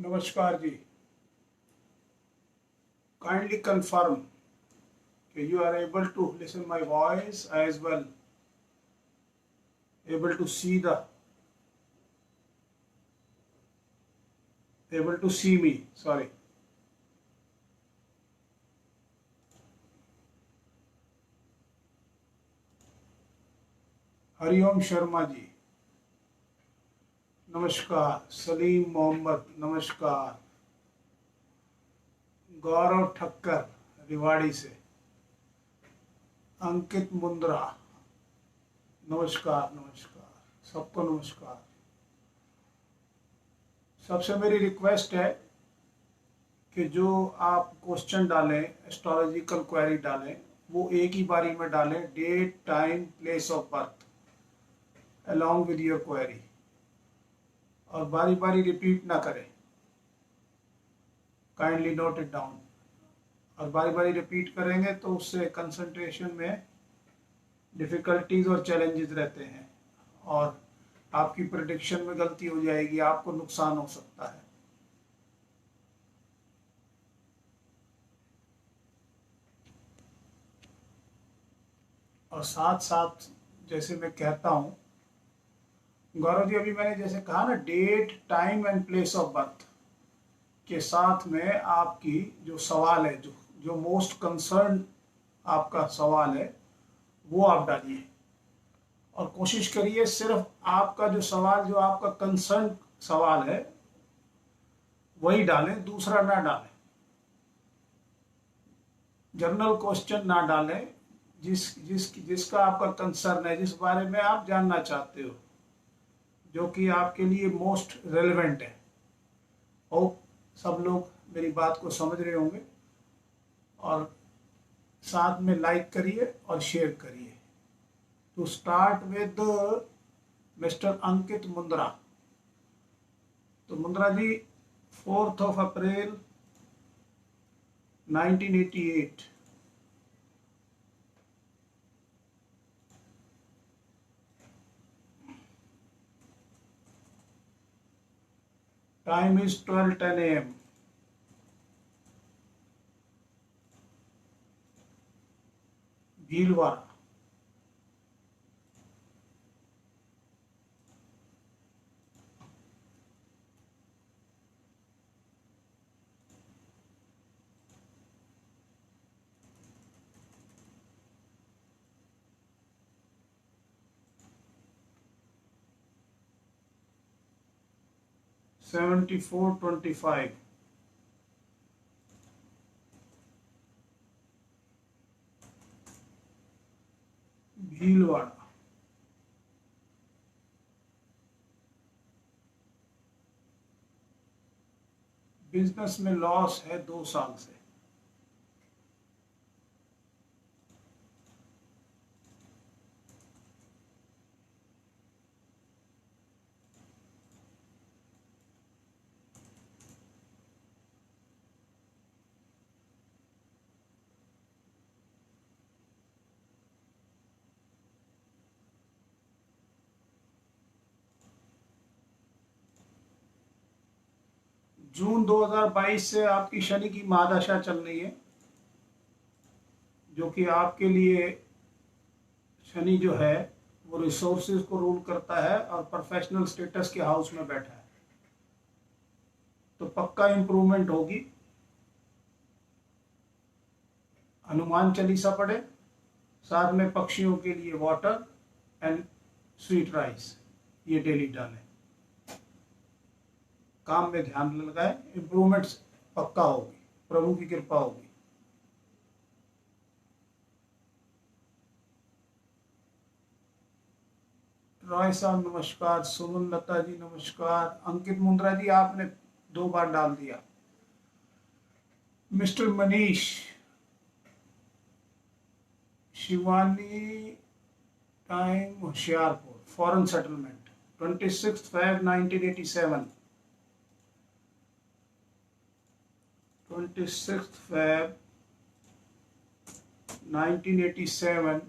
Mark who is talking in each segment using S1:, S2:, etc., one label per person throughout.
S1: नमस्कार जी। Kindly confirm that you are able to listen my voice as well, able to see me. Sorry. Hariom Sharma ji नमस्कार। सलीम मोहम्मद नमस्कार। गौरव ठक्कर रिवाड़ी से। अंकित मुंद्रा नमस्कार नमस्कार। सबको नमस्कार। सबसे मेरी रिक्वेस्ट है कि जो आप क्वेश्चन डालें, एस्ट्रोलॉजिकल क्वेरी डालें, वो एक ही बारी में डालें, date time place of birth along with your query, और बारी बारी रिपीट ना करें। Kindly note it down. और बारी बारी रिपीट करेंगे तो उससे कंसंट्रेशन में डिफ़िकल्टीज और चैलेंजेस रहते हैं, और आपकी प्रेडिक्शन में गलती हो जाएगी, आपको नुकसान हो सकता है। और साथ साथ जैसे मैं कहता हूँ गौरव जी, अभी मैंने जैसे कहा ना, date time and place of birth के साथ में आपकी जो सवाल है, जो मोस्ट कंसर्न आपका सवाल है, वो आप डालिए। और कोशिश करिए सिर्फ आपका जो सवाल, जो आपका कंसर्न सवाल है, वही डालें, दूसरा ना डालें। जनरल क्वेश्चन ना डालें। जिसका आपका कंसर्न है, जिस बारे में आप जानना चाहते हो, जो कि आपके लिए मोस्ट रेलेवेंट है। होप सब लोग मेरी बात को समझ रहे होंगे, और साथ में लाइक करिए और शेयर करिए। टू स्टार्ट विद मिस्टर अंकित मुंद्रा। तो मुंद्रा जी, 4th of April 1988। Time is 12:10 AM। Bhilwara. $74.25। Bhilwara. Business में लॉस है 2 साल से। जून 2022 से आपकी शनि की महादशा चल रही है, जो कि आपके लिए शनि जो है वो रिसोर्सेज को रूल करता है, और प्रोफेशनल स्टेटस के हाउस में बैठा है। तो पक्का इम्प्रूवमेंट होगी। हनुमान चालीसा पढ़े, साथ में पक्षियों के लिए वाटर एंड स्वीट राइस, ये डेली डालें। काम में ध्यान लगाए, इम्प्रूवमेंट पक्का होगी, प्रभु की कृपा होगी। रॉय साहब नमस्कार। सुमन लता जी नमस्कार। अंकित मुंद्रा जी, आपने 2 बार डाल दिया। Mister Manish. Shivani time Hoshiarpur, foreign settlement, 26 Feb 1987। 26 Feb 1987।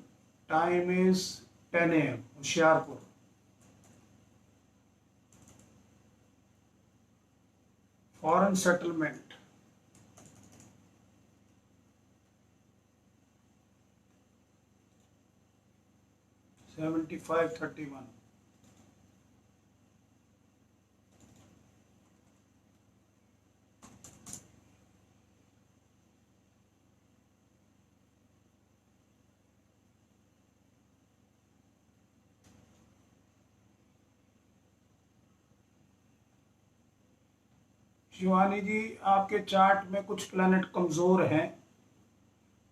S1: Time is 10 AM, Hoshiarpur. Foreign settlement, $75.31। Shivani ji, आपके चार्ट में कुछ प्लैनेट कमजोर हैं,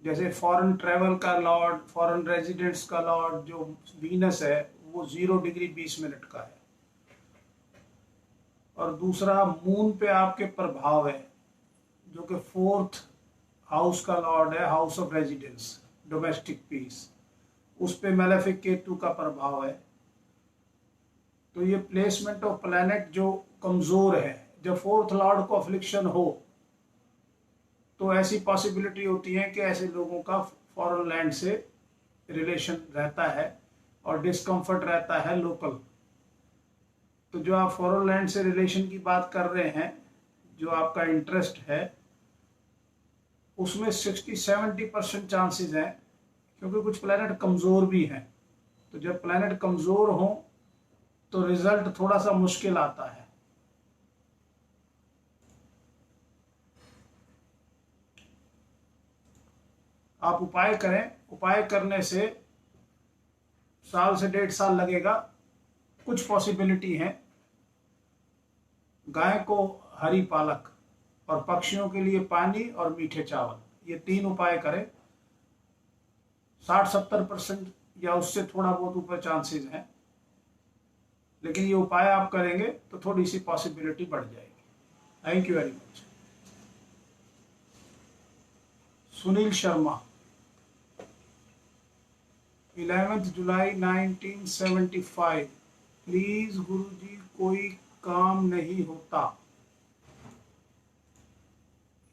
S1: जैसे फॉरेन ट्रेवल का लॉर्ड, फॉरेन रेजिडेंट्स का लॉर्ड जो वीनस है वो 0 डिग्री 20 मिनट का है, और दूसरा मून पे आपके प्रभाव है जो कि 4th हाउस का लॉर्ड है, house of residence, domestic peace, उस पे मेलेफिक केतु का प्रभाव है। तो ये प्लेसमेंट ऑफ प्लैनेट जो कमजोर है, जब 4th लॉर्ड को अफ्लिक्शन हो तो ऐसी पॉसिबिलिटी होती है कि ऐसे लोगों का फॉरेन लैंड से रिलेशन रहता है और डिस्कम्फर्ट रहता है लोकल। तो जो आप फॉरेन लैंड से रिलेशन की बात कर रहे हैं, जो आपका इंटरेस्ट है, उसमें 60-70% चांसेस हैं, क्योंकि कुछ प्लैनेट कमज़ोर भी हैं। तो जब प्लैनेट कमज़ोर हो तो रिजल्ट थोड़ा सा मुश्किल आता है। आप उपाय करें, उपाय करने से साल से 1.5 साल लगेगा। कुछ पॉसिबिलिटी है, गाय को हरी पालक और पक्षियों के लिए पानी और मीठे चावल, ये 3 उपाय करें। 60-70% या उससे थोड़ा बहुत ऊपर चांसेस हैं, लेकिन ये उपाय आप करेंगे तो थोड़ी सी पॉसिबिलिटी बढ़ जाएगी। Thank you very much. Sunil Sharma, 11 जुलाई 1975। प्लीज गुरुजी, कोई काम नहीं होता।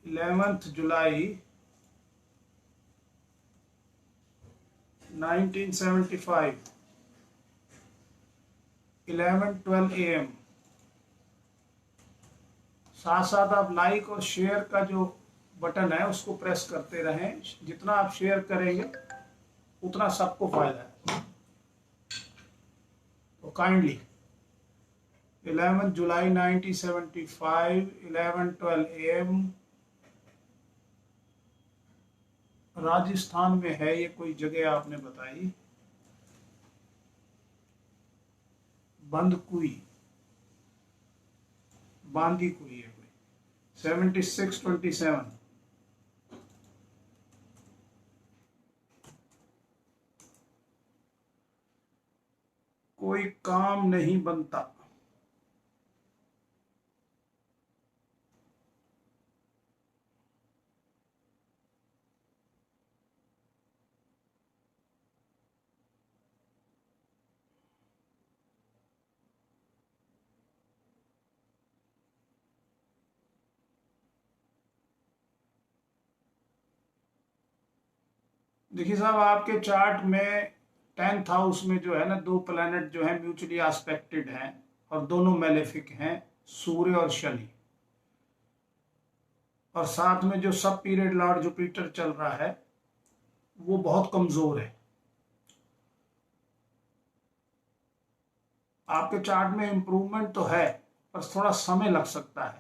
S1: 11 जुलाई 1975, 11:12 AM। साथ साथ आप लाइक और शेयर का जो बटन है उसको प्रेस करते रहें। जितना आप शेयर करेंगे उतना सबको फायदा है। तो काइंडली 11 जुलाई 1975, 11:12 AM, राजस्थान में है ये कोई जगह आपने बताई, बंदकुई, बांदी कुई है कोई, 76:27। कोई काम नहीं बनता। देखिए साहब, आपके चार्ट में 10th हाउस में जो है ना, 2 प्लैनेट जो है म्यूचुअली एस्पेक्टेड हैं और दोनों मेलेफिक हैं, सूर्य और शनि। और साथ में जो सब पीरियड लॉर्ड जुपिटर चल रहा है वो बहुत कमजोर है। आपके चार्ट में इंप्रूवमेंट तो है, पर थोड़ा समय लग सकता है।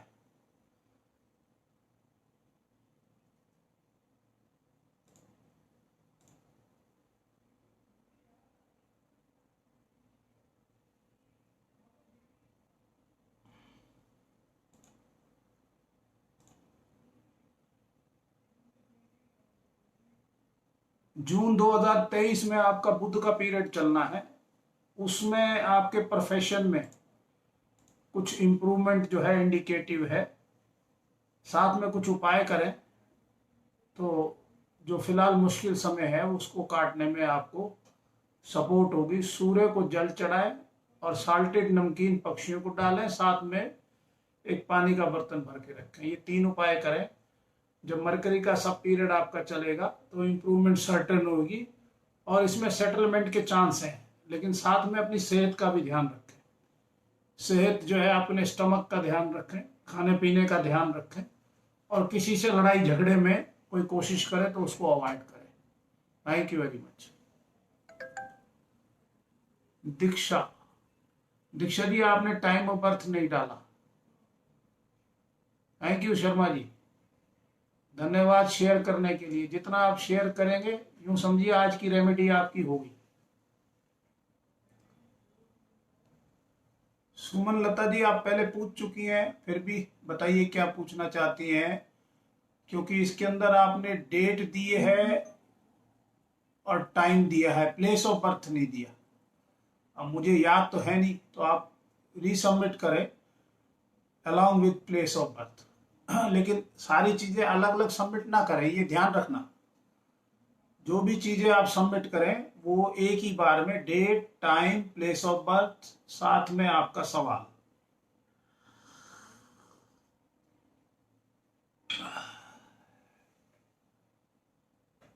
S1: जून 2023 में आपका बुध का पीरियड चलना है, उसमें आपके प्रोफेशन में कुछ इम्प्रूवमेंट जो है इंडिकेटिव है। साथ में कुछ उपाय करें तो जो फिलहाल मुश्किल समय है उसको काटने में आपको सपोर्ट होगी। सूर्य को जल चढ़ाएं और साल्टेड नमकीन पक्षियों को डालें, साथ में एक पानी का बर्तन भर के रखें। ये 3 उपाय करें। जब मरकरी का सब पीरियड आपका चलेगा तो इम्प्रूवमेंट सर्टेन होगी और इसमें सेटलमेंट के चांस हैं, लेकिन साथ में अपनी सेहत का भी ध्यान रखें। सेहत जो है, अपने स्टमक का ध्यान रखें, खाने पीने का ध्यान रखें, और किसी से लड़ाई झगड़े में कोई कोशिश करे तो उसको अवॉइड करें। Thank you very much. Diksha, Diksha ji आपने टाइम ऑफ बर्थ नहीं डाला। थैंक यू शर्मा जी, धन्यवाद शेयर करने के लिए। जितना आप शेयर करेंगे यूं समझिए आज की रेमेडी आपकी होगी। सुमन लता जी आप पहले पूछ चुकी हैं, फिर भी बताइए क्या पूछना चाहती हैं, क्योंकि इसके अंदर आपने डेट दी है और टाइम दिया है, प्लेस ऑफ बर्थ नहीं दिया। अब मुझे याद तो है नहीं, तो आप रीसबमिट करें along with place of birth. लेकिन सारी चीजें अलग अलग सबमिट ना करें, ये ध्यान रखना। जो भी चीजें आप सबमिट करें वो एक ही बार में date, time, place of birth, साथ में आपका सवाल।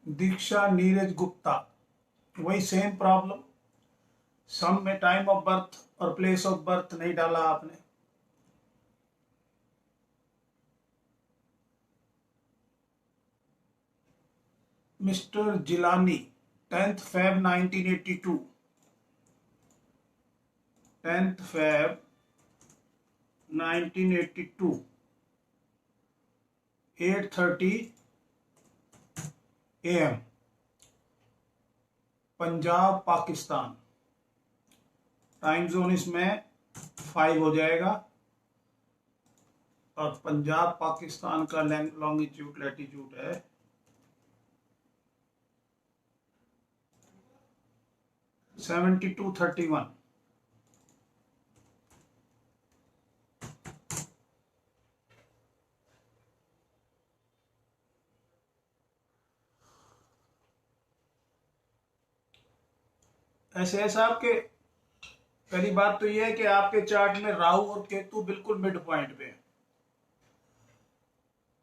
S1: दीक्षा नीरज गुप्ता, वही सेम प्रॉब्लम, सम में टाइम ऑफ बर्थ और प्लेस ऑफ बर्थ नहीं डाला आपने। Mister Jilani, 10th Feb 1982, 10th Feb 1982, 8:30 AM, Punjab Pakistan. Time zone इसमें 5 हो जाएगा, और पंजाब पाकिस्तान का लॉन्गिट्यूड लैटिट्यूड है 7231। ऐसे ऐसा आपके, पहली बात तो यह है कि आपके चार्ट में राहु और केतु बिल्कुल मिड पॉइंट पे है,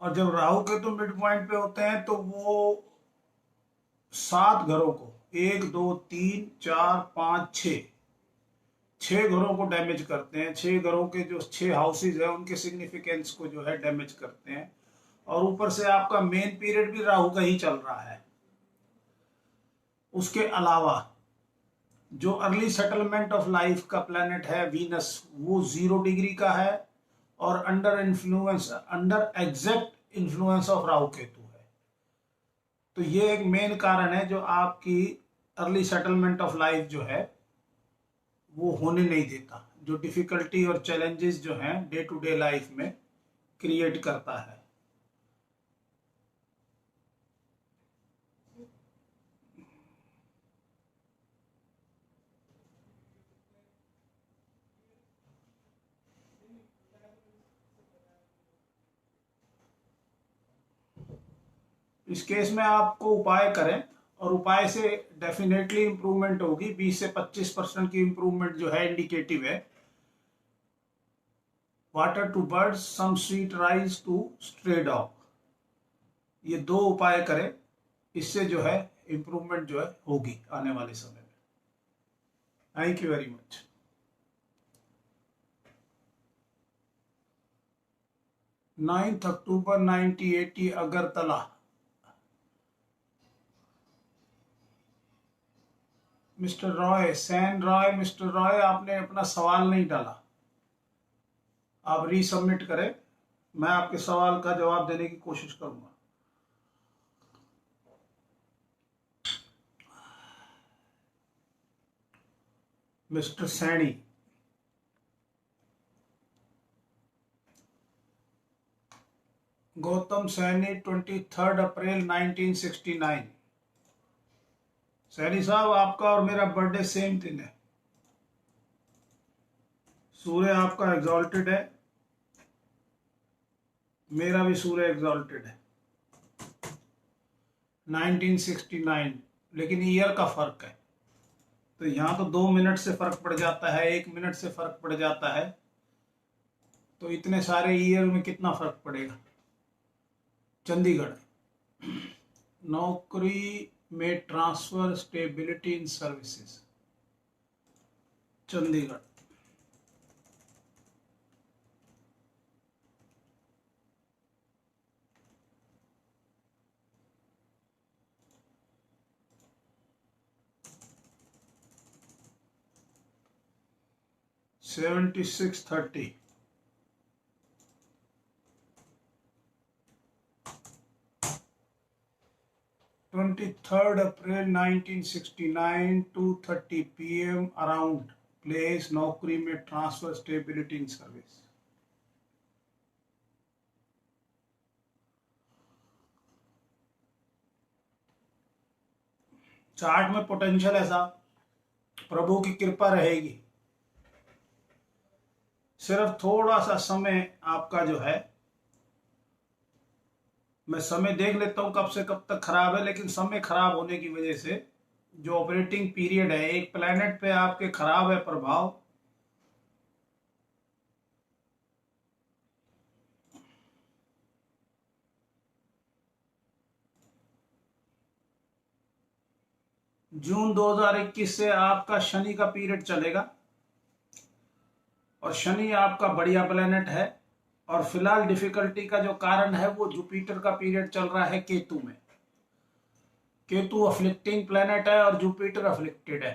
S1: और जब राहु केतु मिड पॉइंट पे होते हैं तो वो 7 घरों को, 1 2 3 4 5 6 घरों को डैमेज करते हैं। 6 घरों के जो 6 हाउसेज है उनके सिग्निफिकेंस को जो है डैमेज करते हैं, और ऊपर से आपका मेन पीरियड भी राहु का ही चल रहा है। उसके अलावा जो अर्ली सेटलमेंट ऑफ लाइफ का प्लैनेट है वीनस, वो 0 डिग्री का है, और under exact influence of Rahu Ketu है। तो ये एक मेन कारण है जो आपकी अर्ली सेटलमेंट ऑफ लाइफ जो है वो होने नहीं देता, जो डिफिकल्टी और चैलेंजेस जो हैं डे टू डे लाइफ में क्रिएट करता है। इस केस में आपको उपाय करें, और उपाय से डेफिनेटली इंप्रूवमेंट होगी। 20 से 25% की इंप्रूवमेंट जो है इंडिकेटिव है। Water to birds, some sweet rice to stray dog, ये 2 उपाय करें, इससे जो है इंप्रूवमेंट जो है होगी आने वाले समय में। Thank you very much. Ninth October 1980, Agartala. Mister Roy, Sen Roy, mister Roy आपने अपना सवाल नहीं डाला, आप रीसबमिट करें, मैं आपके सवाल का जवाब देने की कोशिश करूंगा। मिस्टर सैनी, गौतम सैनी, 23 अप्रैल 1969। सैनी साहब आपका और मेरा बर्थडे सेम दिन है। सूर्य आपका एग्जॉल्टेड है, मेरा भी सूर्य एग्जॉल्टेड है। 1969, लेकिन ईयर का फर्क है, तो यहां तो 2 मिनट से फर्क पड़ जाता है, 1 मिनट से फर्क पड़ जाता है, तो इतने सारे ईयर में कितना फर्क पड़ेगा। चंडीगढ़, नौकरी में transfer, stability in services, Chandigarh. 7630। 23rd April 1969, 2:30 p.m. around place नौकरी में transfer stability in service. Chart में पोटेंशियल ऐसा, प्रभु की कृपा रहेगी। सिर्फ थोड़ा सा समय आपका जो है, मैं समय देख लेता हूं कब से कब तक खराब है, लेकिन समय खराब होने की वजह से जो ऑपरेटिंग पीरियड है, एक प्लेनेट पे आपके खराब है प्रभाव, जून 2021 से आपका शनि का पीरियड चलेगा और शनि आपका बढ़िया प्लेनेट है। और फिलहाल डिफिकल्टी का जो कारण है वो जुपिटर का पीरियड चल रहा है केतु में। केतु अफ्लिक्टिंग प्लेनेट है और जुपिटर अफ्लिक्टेड है,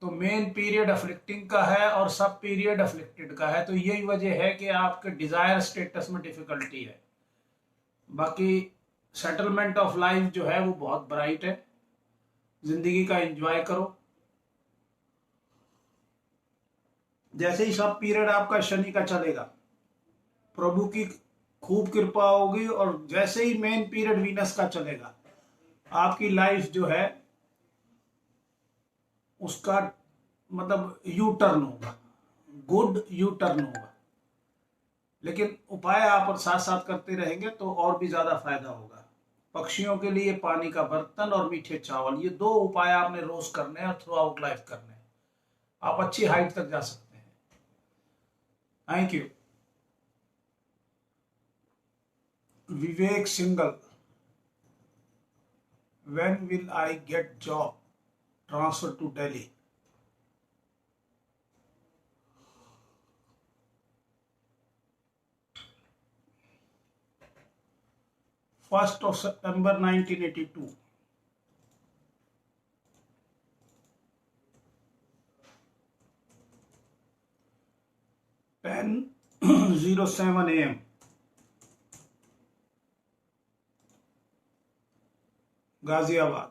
S1: तो मेन पीरियड अफ्लिक्टिंग का है और सब पीरियड अफ्लिक्टेड का है। तो यही वजह है कि आपके डिजायर स्टेटस में डिफिकल्टी है। बाकी सेटलमेंट ऑफ लाइफ जो है वो बहुत ब्राइट है, जिंदगी का एंजॉय करो। जैसे ही सब पीरियड आपका शनि का चलेगा, प्रभु की खूब कृपा होगी, और जैसे ही मेन पीरियड वीनस का चलेगा, आपकी लाइफ जो है उसका मतलब यू टर्न होगा, गुड यू टर्न होगा। लेकिन उपाय आप साथ साथ करते रहेंगे तो और भी ज्यादा फायदा होगा। पक्षियों के लिए पानी का बर्तन और मीठे चावल, ये दो उपाय आपने रोज करने हैं और थ्रू आउट लाइफ करने हैं। आप अच्छी हाइट तक जा सकते हैं। Thank you. Vivek single, when will I get job transfer to Delhi? 1st of September 1982। 10:07 AM। Ghaziabad.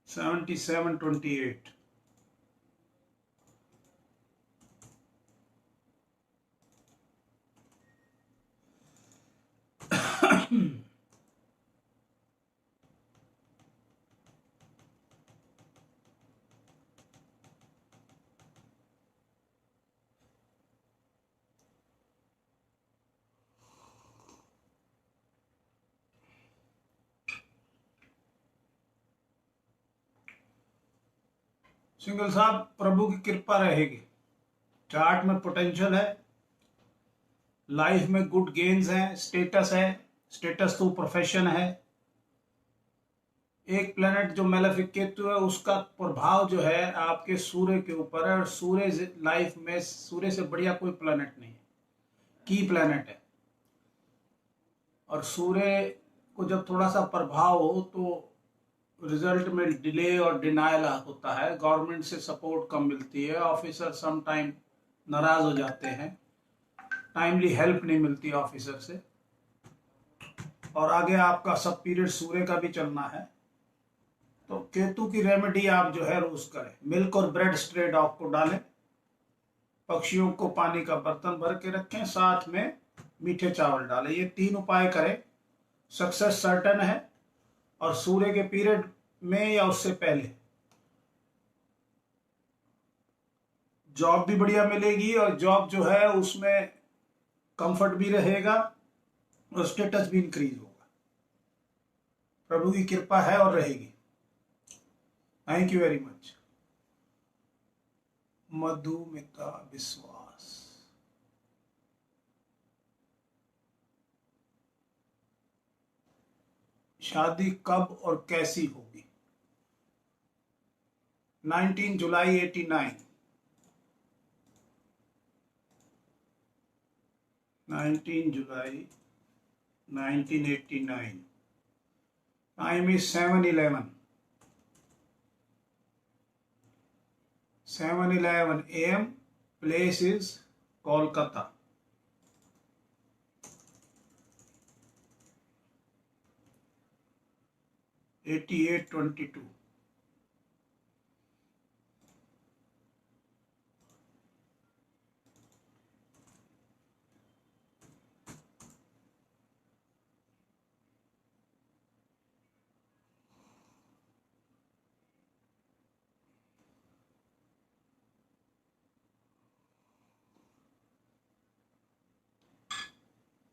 S1: 7728। Single साहब, प्रभु की कृपा रहेगी। चार्ट में पोटेंशियल है, लाइफ में गुड गेन्स हैं, स्टेटस है, स्टेटस तो प्रोफेशन है। एक प्लेनेट जो मेलेफिक केतु है, उसका प्रभाव जो है आपके सूर्य के ऊपर है, और सूर्य लाइफ में सूर्य से बढ़िया कोई प्लेनेट नहीं है, की प्लेनेट है। और सूर्य को जब थोड़ा सा प्रभाव हो तो रिजल्ट में डिले और डिनायल होता है, गवर्नमेंट से सपोर्ट कम मिलती है, ऑफिसर सम टाइम नाराज हो जाते हैं, टाइमली हेल्प नहीं मिलती ऑफिसर से। और आगे आपका सब पीरियड सूर्य का भी चलना है, तो केतु की रेमेडी आप जो है रोज करें। मिल्क और ब्रेड स्ट्रे डॉग को डालें, पक्षियों को पानी का बर्तन भर के रखें, साथ में मीठे चावल डालें। ये 3 उपाय करें, सक्सेस सर्टेन है। और सूर्य के पीरियड में या उससे पहले जॉब भी बढ़िया मिलेगी, और जॉब जो है उसमें कंफर्ट भी रहेगा और स्टेटस भी इंक्रीज होगा। प्रभु की कृपा है और रहेगी। Thank you very much. Madhumita Biswas. शादी कब और कैसी होगी? 19 जुलाई 89। 19 जुलाई 1989। Time is 7:11 AM. Place is Kolkata. 8822.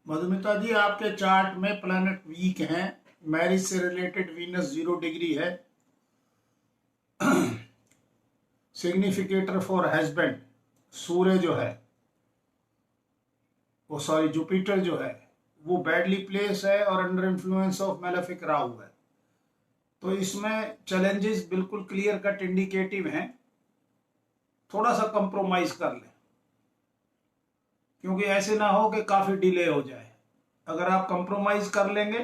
S1: Madhumita ji, आपके चार्ट में प्लैनेट वीक हैं। मैरिज से रिलेटेड वीनस 0 डिग्री है। सिग्निफिकेटर फॉर हस्बैंड सूर्य जो है वो, सॉरी, जुपिटर जो है वो बैडली प्लेस है और under influence of malefic Rahu है। तो इसमें चैलेंजेस बिल्कुल क्लियर कट इंडिकेटिव हैं। थोड़ा सा कंप्रोमाइज कर लें, क्योंकि ऐसे ना हो कि काफी डिले हो जाए। अगर आप कंप्रोमाइज कर लेंगे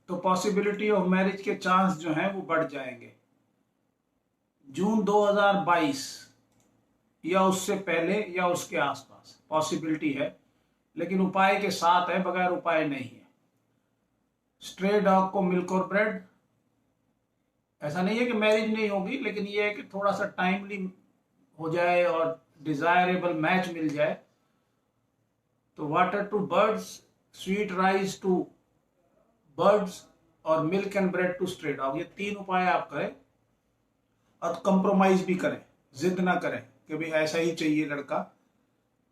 S1: तो पॉसिबिलिटी ऑफ मैरिज के चांस जो हैं वो बढ़ जाएंगे। जून 2022 या उससे पहले या उसके आसपास पॉसिबिलिटी है, लेकिन उपाय के साथ है, बगैर उपाय नहीं है। स्ट्रे डॉग को मिल्क और ब्रेड, ऐसा नहीं है कि मैरिज नहीं होगी, लेकिन ये है कि थोड़ा सा टाइमली हो जाए और डिजायरेबल मैच मिल जाए। तो water to birds, sweet rice to birds और milk and bread to stray dog, ये 3 उपाय आप करें और कंप्रोमाइज भी करें। जिद ना करें कि भाई ऐसा ही चाहिए लड़का,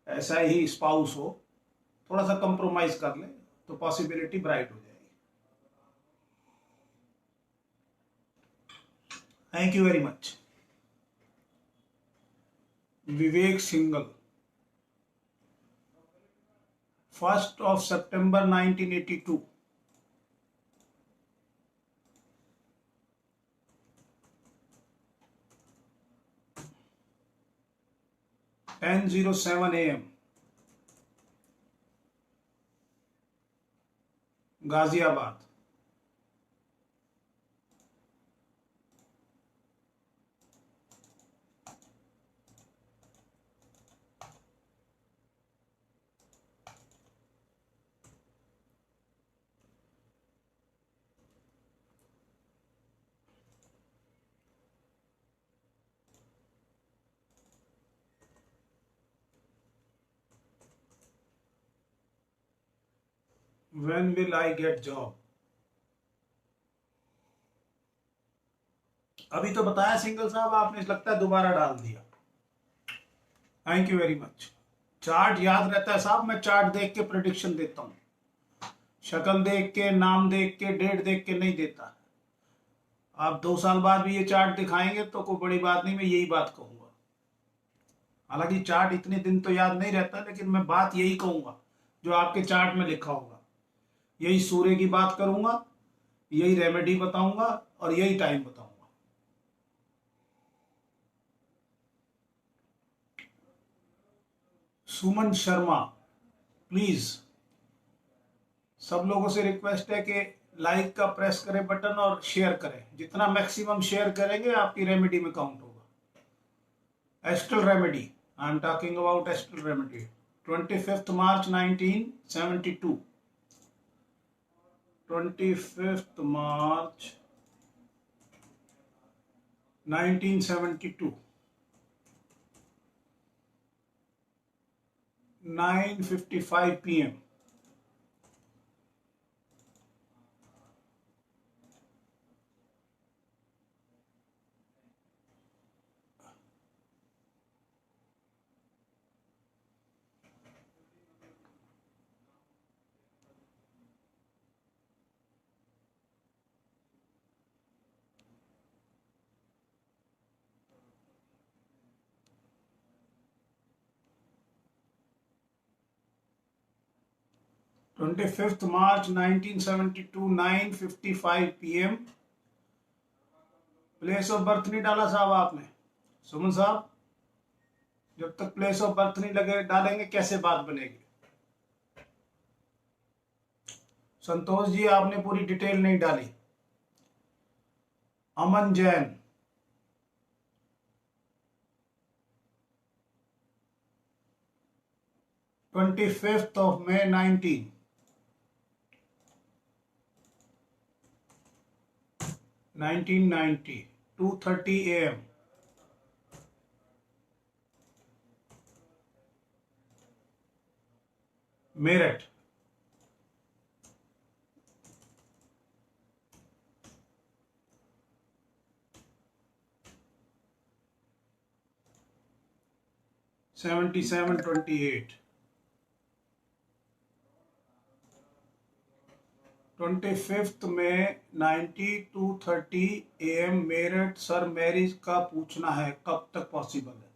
S1: ऐसा ही स्पाउस हो। थोड़ा सा कंप्रोमाइज कर ले तो पॉसिबिलिटी ब्राइट हो जाएगी। Thank you very much. Vivek single, 1st of September 1982। 10:07 AM, Ghaziabad. When will I get job? अभी तो बताया सिंगल साहब, आपने लगता है दोबारा डाल दिया। Thank you very much. Chart याद रहता है साहब, मैं चार्ट देख के प्रेडिक्शन देता हूं, शक्ल देख के, नाम देख के, डेट देख के नहीं देता। आप 2 साल बाद भी ये चार्ट दिखाएंगे तो कोई बड़ी बात नहीं, मैं यही बात कहूंगा। हालांकि चार्ट इतने दिन तो याद नहीं रहता, लेकिन मैं बात यही कहूंगा जो आपके चार्ट में लिखा होगा। यही सूर्य की बात करूंगा, यही रेमेडी बताऊंगा और यही टाइम बताऊंगा। सुमन शर्मा, प्लीज सब लोगों से रिक्वेस्ट है कि लाइक का प्रेस करें बटन और शेयर करें। जितना मैक्सिमम शेयर करेंगे आपकी रेमेडी में काउंट होगा। Astral remedy, I am talking about astral remedy. 25 March 1972। 25 March 1972, 9:55 PM। Twenty-fifth March 1972, 9:55 PM। Place of birth नहीं डाला साहब आपने, सुमन साहब। जब तक प्लेस ऑफ बर्थ नहीं लगे डालेंगे कैसे बात बनेगी। संतोष जी आपने पूरी डिटेल नहीं डाली। Aman Jain, May 1990, 2:30 AM, Meerut. $77.28, 25 May 90, 2:30 AM, Meerut. Sir marriage का पूछना है, कब तक पॉसिबल है?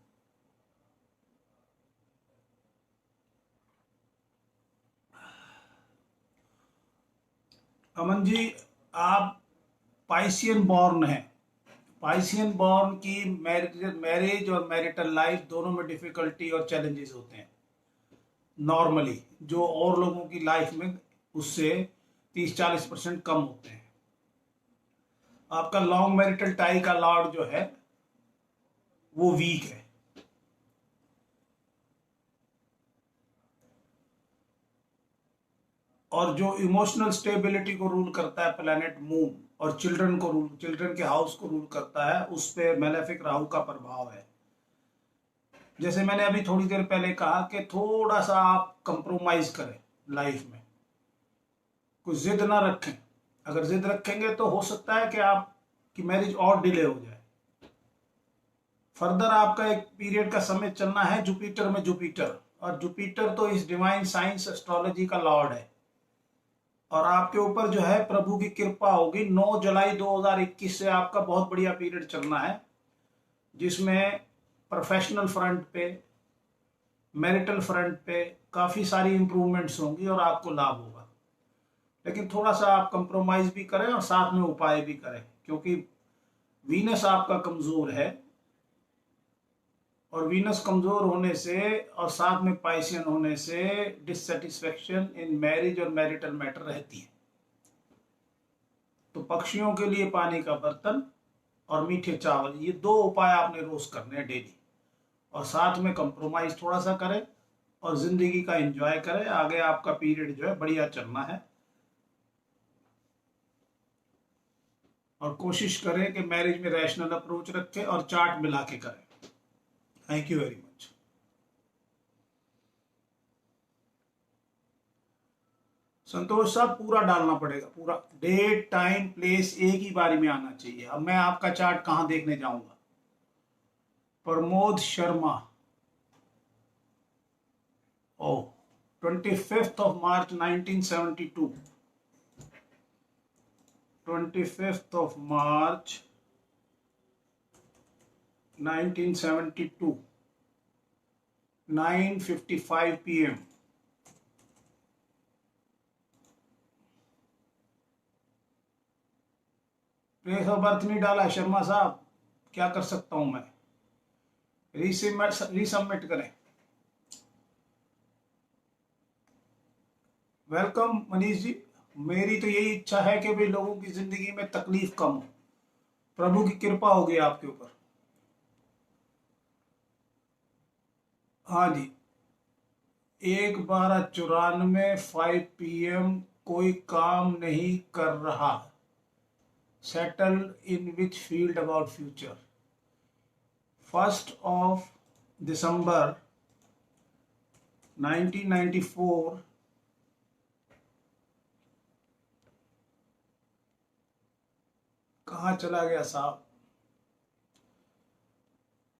S1: अमन जी, आप पाइसियन बॉर्न हैं। पाइसियन बॉर्न की मैरिज और मैरिटल लाइफ दोनों में डिफिकल्टी और चैलेंजेस होते हैं नॉर्मली, जो और लोगों की लाइफ में उससे 30-40% कम होते हैं। आपका लॉन्ग मैरिटल टाई का लॉर्ड जो है वो वीक है। और जो इमोशनल स्टेबिलिटी को रूल करता है प्लैनेट मून, और चिल्ड्रन के हाउस को रूल करता है, उस पे मैलेफिक राहु का प्रभाव है। जैसे मैंने अभी थोड़ी देर पहले कहा कि थोड़ा सा आप कंप्रोमाइज करें लाइफ में, कुछ जिद ना रखें। अगर जिद रखेंगे तो हो सकता है कि आपकी मैरिज और डिले हो जाए। फर्दर आपका एक पीरियड का समय चलना है जुपिटर में, जुपिटर, और जुपिटर तो इस डिवाइन साइंस एस्ट्रोलॉजी का लॉर्ड है। और आपके ऊपर जो है प्रभु की कृपा होगी। 9 जुलाई 2021 से आपका बहुत बढ़िया पीरियड चलना है, जिसमें प्रोफेशनल फ्रंट पे, मैरिटल फ्रंट पे काफी सारी इंप्रूवमेंट्स होंगी और आपको लाभ होगा। लेकिन थोड़ा सा आप कंप्रोमाइज भी करें और साथ में उपाय भी करें, क्योंकि वीनस आपका कमजोर है, और वीनस कमजोर होने से और साथ में पाइसियन होने से डिससेटिस्फेक्शन इन मैरिज और मैरिटल मैटर रहती है। तो पक्षियों के लिए पानी का बर्तन और मीठे चावल, ये 2 उपाय आपने रोज करने हैं डेली, और साथ में कंप्रोमाइज थोड़ा सा करें और जिंदगी का एंजॉय करें। आगे आपका पीरियड जो है बढ़िया चलना है, और कोशिश करें कि मैरिज में रैशनल अप्रोच रखें और चार्ट मिला के करें। Thank you very much. Santosh साहब पूरा डालना पड़ेगा, पूरा डेट टाइम प्लेस एक ही बारी में आना चाहिए। अब मैं आपका चार्ट कहां देखने जाऊंगा? प्रमोद शर्मा, ओ 25 March 1972, 25 March 1972, 9:55 PM। Place of birth नहीं डाला शर्मा साहब, क्या कर सकता हूं मैं? रीसबमिट करें। वेलकम मनीष जी। मेरी तो यही इच्छा है कि भाई लोगों की जिंदगी में तकलीफ कम हो, प्रभु की कृपा होगी आपके ऊपर। हाँ जी, 1/12/94, 5 PM, कोई काम नहीं कर रहा। Settle in which field about future. 1 December 1994, कहाँ चला गया साहब?